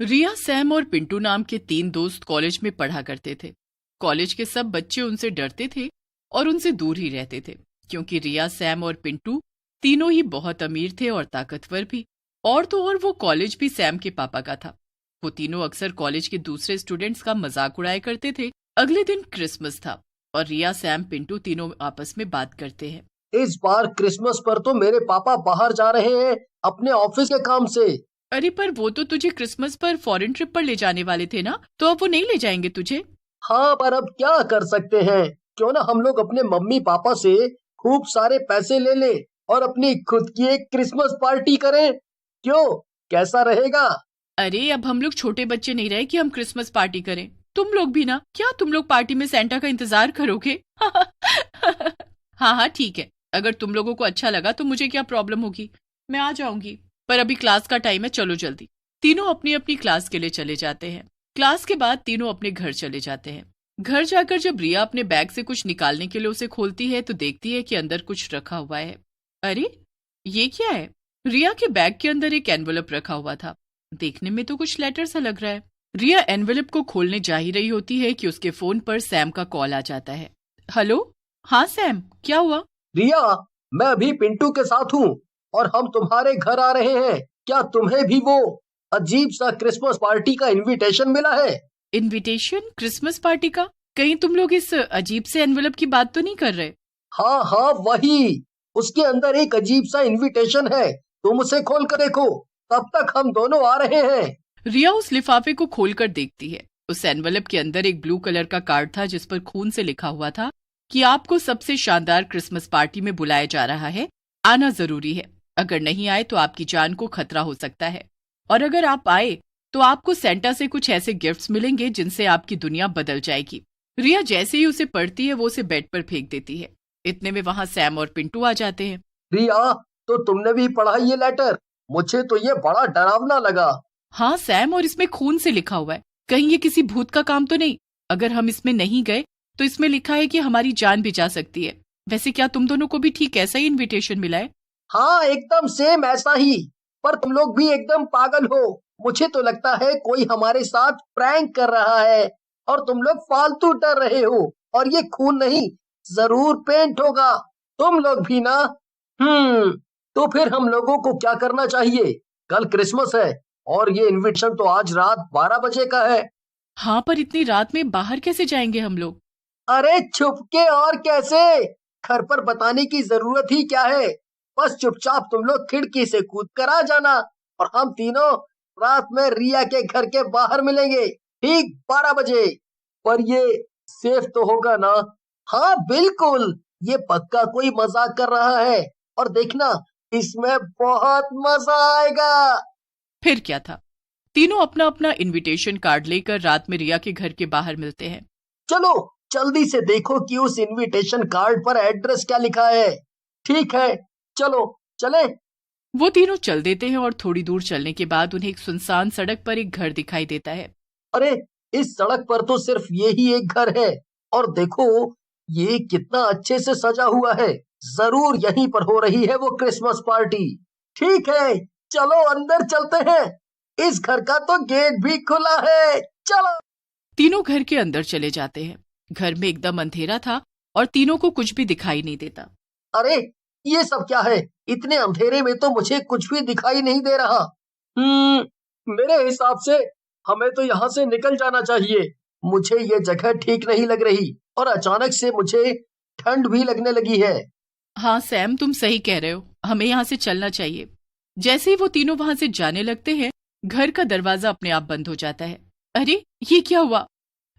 रिया, Sam और पिंटू नाम के 3 दोस्त कॉलेज में पढ़ा करते थे। कॉलेज के सब बच्चे उनसे डरते थे और उनसे दूर ही रहते थे, क्योंकि रिया, सैम और पिंटू तीनों ही बहुत अमीर थे और ताकतवर भी। और तो और वो कॉलेज भी सैम के पापा का था। वो तीनों अक्सर कॉलेज के दूसरे स्टूडेंट्स का मजाक उड़ाया करते थे। अगले दिन क्रिसमस था और रिया, सैम, पिंटू तीनों आपस में बात करते हैं। इस बार क्रिसमस पर तो मेरे पापा बाहर जा रहे हैं अपने ऑफिस के काम से। अरे पर वो तो तुझे क्रिसमस पर फॉरेन ट्रिप पर ले जाने वाले थे ना, तो अब वो नहीं ले जाएंगे तुझे? हाँ, पर अब क्या कर सकते हैं। क्यों ना हम लोग अपने मम्मी पापा से खूब सारे पैसे ले ले और अपनी खुद की एक क्रिसमस पार्टी करें। क्यों, कैसा रहेगा? अरे अब हम लोग छोटे बच्चे नहीं रहे कि हम क्रिसमस पार्टी करें। तुम लोग भी ना, क्या तुम लोग पार्टी में सेंटा का इंतजार करोगे? हाँ हाँ ठीक है, अगर तुम लोगों को अच्छा लगा तो मुझे क्या प्रॉब्लम होगी, मैं आ जाऊंगी। पर अभी क्लास का टाइम है, चलो जल्दी। तीनों अपनी अपनी क्लास के लिए चले जाते हैं। क्लास के बाद तीनों अपने घर चले जाते हैं। घर जाकर जब रिया अपने बैग से कुछ निकालने के लिए उसे खोलती है तो देखती है कि अंदर कुछ रखा हुआ है। अरे ये क्या है? रिया के बैग के अंदर एक एनवलप रखा हुआ था। देखने में तो कुछ लेटर सा लग रहा है। रिया एनवेलप को खोलने जा ही रही होती है कि उसके फोन पर सैम का कॉल आ जाता है। हेलो। हाँ सैम, क्या हुआ? रिया, मैं अभी पिंटू के साथ हूँ और हम तुम्हारे घर आ रहे हैं। क्या तुम्हें भी वो अजीब सा क्रिसमस पार्टी का इनविटेशन मिला है? इनविटेशन? क्रिसमस पार्टी का? कहीं तुम लोग इस अजीब से एनवेलप की बात तो नहीं कर रहे? हाँ हाँ, वही। उसके अंदर एक अजीब सा इनविटेशन है, तुम उसे खोल कर देखो। तब तक हम दोनों आ रहे हैं। रिया उस लिफाफे को खोलकर देखती है। उस एनवेलप के अंदर एक ब्लू कलर का कार्ड था जिस पर खून से लिखा हुआ था कि आपको सबसे शानदार क्रिसमस पार्टी में बुलाया जा रहा है, आना जरूरी है। अगर नहीं आए तो आपकी जान को खतरा हो सकता है, और अगर आप आए तो आपको सेंटा से कुछ ऐसे गिफ्ट्स मिलेंगे जिनसे आपकी दुनिया बदल जाएगी। रिया जैसे ही उसे पढ़ती है वो उसे बेड पर फेंक देती है। इतने में वहां सैम और पिंटू आ जाते हैं। रिया, तो तुमने भी पढ़ा ये लेटर? मुझे तो ये बड़ा डरावना लगा। हाँ सैम, और इसमें खून से लिखा हुआ है। कहीं ये किसी भूत का काम तो नहीं? अगर हम इसमें नहीं गए तो इसमें लिखा है कि हमारी जान भी जा सकती है। वैसे क्या तुम दोनों को भी ठीक ऐसा ही इनविटेशन मिला है? हाँ, एकदम सेम ऐसा ही। पर तुम लोग भी एकदम पागल हो। मुझे तो लगता है कोई हमारे साथ प्रैंक कर रहा है और तुम लोग फालतू डर रहे हो। और ये खून नहीं, जरूर पेंट होगा। तुम लोग भी ना। तो फिर हम लोगों को क्या करना चाहिए? कल क्रिसमस है और ये इनविटेशन तो आज रात 12 बजे का है। हाँ पर इतनी रात में बाहर कैसे जाएंगे हम लोग? अरे छुप के और कैसे? घर पर बताने की जरूरत ही क्या है? बस चुपचाप तुम लोग खिड़की से कूद कर आ जाना और हम तीनों रात में रिया के घर के बाहर मिलेंगे, ठीक 12 बजे। पर ये सेफ तो होगा ना? हाँ बिल्कुल, ये पक्का कोई मजाक कर रहा है। और देखना, इसमें बहुत मजा आएगा। फिर क्या था, तीनों अपना अपना इनविटेशन कार्ड लेकर रात में रिया के घर के बाहर मिलते हैं। चलो जल्दी से देखो कि उस इनविटेशन कार्ड पर एड्रेस क्या लिखा है। ठीक है, चलो चले। वो तीनों चल देते हैं और थोड़ी दूर चलने के बाद उन्हें एक सुनसान सड़क पर एक घर दिखाई देता है। अरे, इस सड़क पर तो सिर्फ ये ही एक घर है। और देखो, ये कितना अच्छे से सजा हुआ है। जरूर यहीं पर हो रही है वो क्रिसमस पार्टी। ठीक है, चलो अंदर चलते हैं। इस घर का तो गेट भी खुला है। चलो। तीनों घर के अंदर चले जाते हैं। घर में एकदम अंधेरा था और तीनों को कुछ भी दिखाई नहीं देता। अरे, ये सब क्या है? इतने अंधेरे में तो मुझे कुछ भी दिखाई नहीं दे रहा। मेरे हिसाब से हमें तो यहाँ से निकल जाना चाहिए। मुझे ये जगह ठीक नहीं लग रही और अचानक से मुझे ठंड भी लगने लगी है। हाँ सैम, तुम सही कह रहे हो, हमें यहाँ से चलना चाहिए। जैसे ही वो तीनों वहां से जाने लगते हैं, घर का दरवाजा अपने आप बंद हो जाता है। अरे ये क्या हुआ?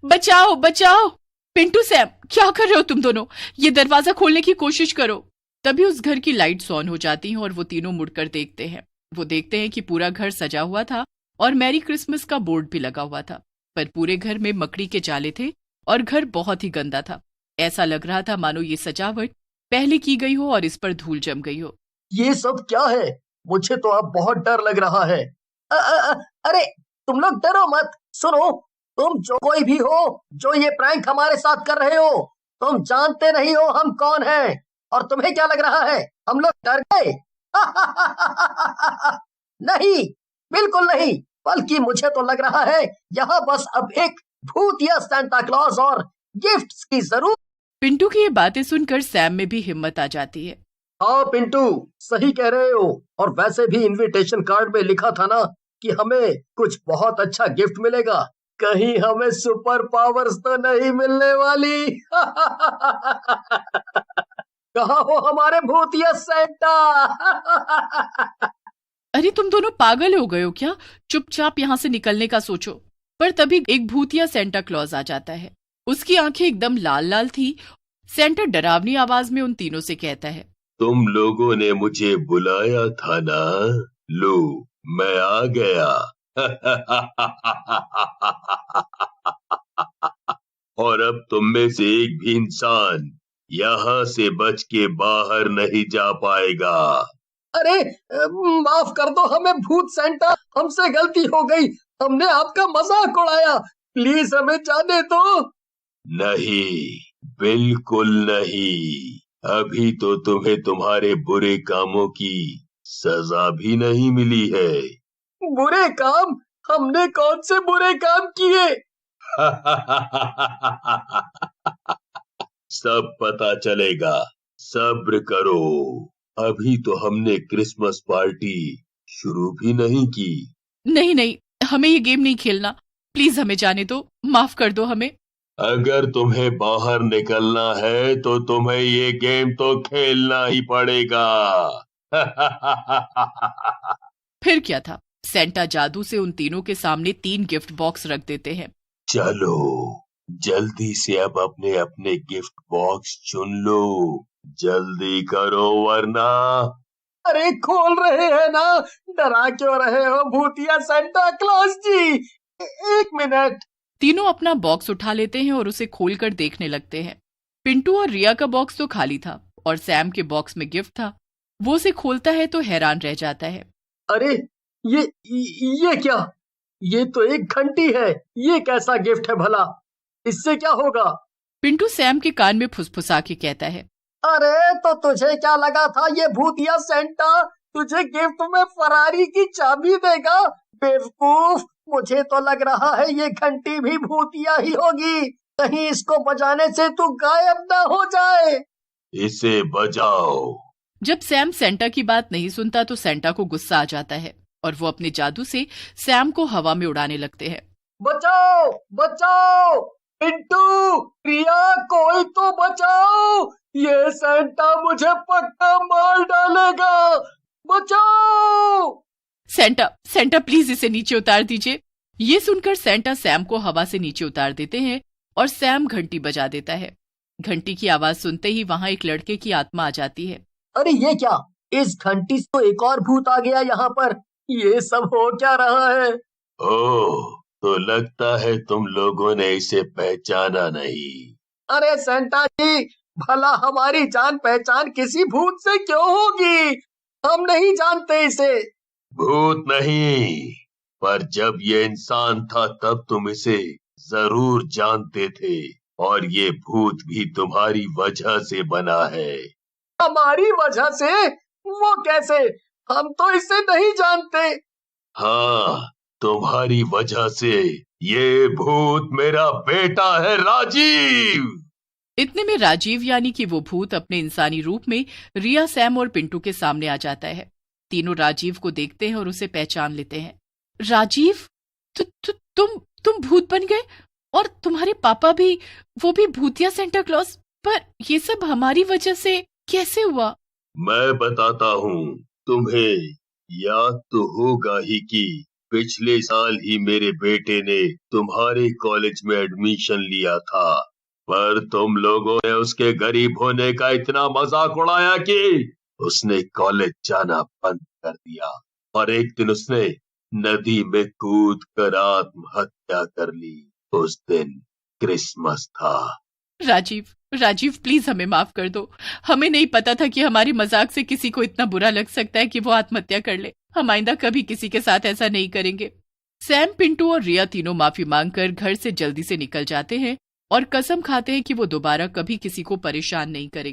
बचाओ बचाओ! पिंटू, सैम, क्या कर रहे हो तुम दोनों? ये दरवाजा खोलने की कोशिश करो। तभी उस घर की लाइट्स ऑन हो जाती हैं और वो तीनों मुड़कर देखते हैं। वो देखते हैं कि पूरा घर सजा हुआ था और मैरी क्रिसमस का बोर्ड भी लगा हुआ था। पर पूरे घर में मकड़ी के जाले थे और घर बहुत ही गंदा था। ऐसा लग रहा था मानो ये सजावट पहले की गई हो और इस पर धूल जम गई हो। ये सब क्या है? मुझे तो अब बहुत डर लग रहा है। अरे, तुम लोग डरो मत। सुनो, तुम जो कोई भी हो जो ये प्रैंक हमारे साथ कर रहे हो, तुम जानते नहीं हो हम कौन हैं। और तुम्हें क्या लग रहा है हम लोग डर गए? नहीं, बिल्कुल नहीं। बल्कि मुझे तो लग रहा है यहाँ बस अब एक भूतिया सांता क्लॉज और गिफ्ट्स की जरूरत। पिंटू की ये बातें सुनकर सैम में भी हिम्मत आ जाती है। हाँ पिंटू, सही कह रहे हो। और वैसे भी इनविटेशन कार्ड में लिखा था ना कि हमें कुछ बहुत अच्छा गिफ्ट मिलेगा। कहीं हमें सुपर पावर्स तो नहीं मिलने वाली। कहाँ हो हमारे भूतिया सैंटा? अरे तुम दोनों पागल हो गए हो क्या? चुपचाप यहाँ से निकलने का सोचो। पर तभी एक भूतिया सेंटा क्लॉज आ जाता है। उसकी आंखें एकदम लाल लाल थी। सेंटा डरावनी आवाज में उन तीनों से कहता है, तुम लोगों ने मुझे बुलाया था ना, लो मैं आ गया। और अब तुम में से एक भी इंसान यहाँ से बच के बाहर नहीं जा पाएगा। अरे माफ कर दो हमें भूत सेंटा, हमसे गलती हो गई। हमने आपका मजाक उड़ाया, प्लीज हमें जाने दो। नहीं, बिल्कुल नहीं। अभी तो तुम्हें तुम्हारे बुरे कामों की सजा भी नहीं मिली है। बुरे काम? हमने कौन से बुरे काम किए? सब पता चलेगा, सब्र करो। अभी तो हमने क्रिसमस पार्टी शुरू भी नहीं की। नहीं नहीं, हमें ये गेम नहीं खेलना। प्लीज हमें जाने दो, माफ कर दो हमें। अगर तुम्हें बाहर निकलना है तो तुम्हें ये गेम तो खेलना ही पड़ेगा। फिर क्या था, सेंटा जादू से उन तीनों के सामने 3 गिफ्ट बॉक्स रख देते हैं। चलो जल्दी से अब अपने अपने गिफ्ट बॉक्स चुन लो, जल्दी करो वरना। अरे खोल रहे हैं ना, डरा क्यों रहे हो भूतिया सेंटा क्लॉज जी? एक मिनट। तीनों अपना बॉक्स उठा लेते हैं और उसे खोलकर देखने लगते हैं। पिंटू और रिया का बॉक्स तो खाली था और सैम के बॉक्स में गिफ्ट था। वो उसे खोलता है तो हैरान रह जाता है। अरे ये क्या? ये तो एक घंटी है। ये कैसा गिफ्ट है भला? इससे क्या होगा? पिंटू सैम के कान में फुसफुसा के कहता है, अरे तो तुझे क्या लगा था ये भूतिया सेंटा तुझे गिफ्ट में फरारी की चाबी देगा? बेवकूफ, मुझे तो लग रहा है ये घंटी भी भूतिया ही होगी। कहीं इसको बजाने से तू गायब ना हो जाए। इसे बजाओ। जब सैम सेंटा की बात नहीं सुनता तो सेंटा को गुस्सा आ जाता है और वो अपने जादू से सैम को हवा में उड़ाने लगते हैं। बचाओ बचाओ, पिंटू, रिया, कोई तो बचाओ। ये सेंटा मुझे पक्का मार डालेगा। बचाओ। सेंटा सेंटा प्लीज इसे नीचे उतार दीजिए। ये सुनकर सेंटा सैम को हवा से नीचे उतार देते हैं और सैम घंटी बजा देता है। घंटी की आवाज सुनते ही वहां एक लड़के की आत्मा आ जाती है। अरे ये क्या? इस घंटी से तो एक और भूत आ गया यहाँ पर। ये सब हो क्या रहा है? ओह, तो लगता है तुम लोगों ने इसे पहचाना नहीं। अरे सेंटा जी, भला हमारी जान पहचान किसी भूत से क्यों होगी? हम नहीं जानते इसे। भूत नहीं, पर जब ये इंसान था तब तुम इसे जरूर जानते थे, और ये भूत भी तुम्हारी वजह से बना है। हमारी वजह से? वो कैसे? हम तो इसे नहीं जानते। हाँ, तुम्हारी वजह से ये भूत मेरा बेटा है, राजीव। इतने में राजीव यानी कि वो भूत अपने इंसानी रूप में रिया, सैम और पिंटू के सामने आ जाता है। तीनों राजीव को देखते हैं और उसे पहचान लेते हैं। राजीव, तुम भूत बन गए? और तुम्हारे पापा भी, वो भी भूतिया सेंटा क्लॉज? पर ये सब हमारी वजह से कैसे हुआ? मैं बताता हूँ तुम्हें। याद तो होगा ही कि पिछले साल ही मेरे बेटे ने तुम्हारे कॉलेज में एडमिशन लिया था, पर तुम लोगों ने उसके गरीब होने का इतना मजाक उड़ाया कि उसने कॉलेज जाना बंद कर दिया, और एक दिन उसने नदी में कूद कर आत्महत्या कर ली। उस दिन क्रिसमस था। राजीव प्लीज हमें माफ कर दो। हमें नहीं पता था कि हमारी मजाक से किसी को इतना बुरा लग सकता है कि वो आत्महत्या कर ले। हम आइंदा कभी किसी के साथ ऐसा नहीं करेंगे। सैम, पिंटू और रिया तीनों माफी मांगकर घर से जल्दी से निकल जाते हैं और कसम खाते हैं कि वो दोबारा कभी किसी को परेशान नहीं करेंगे।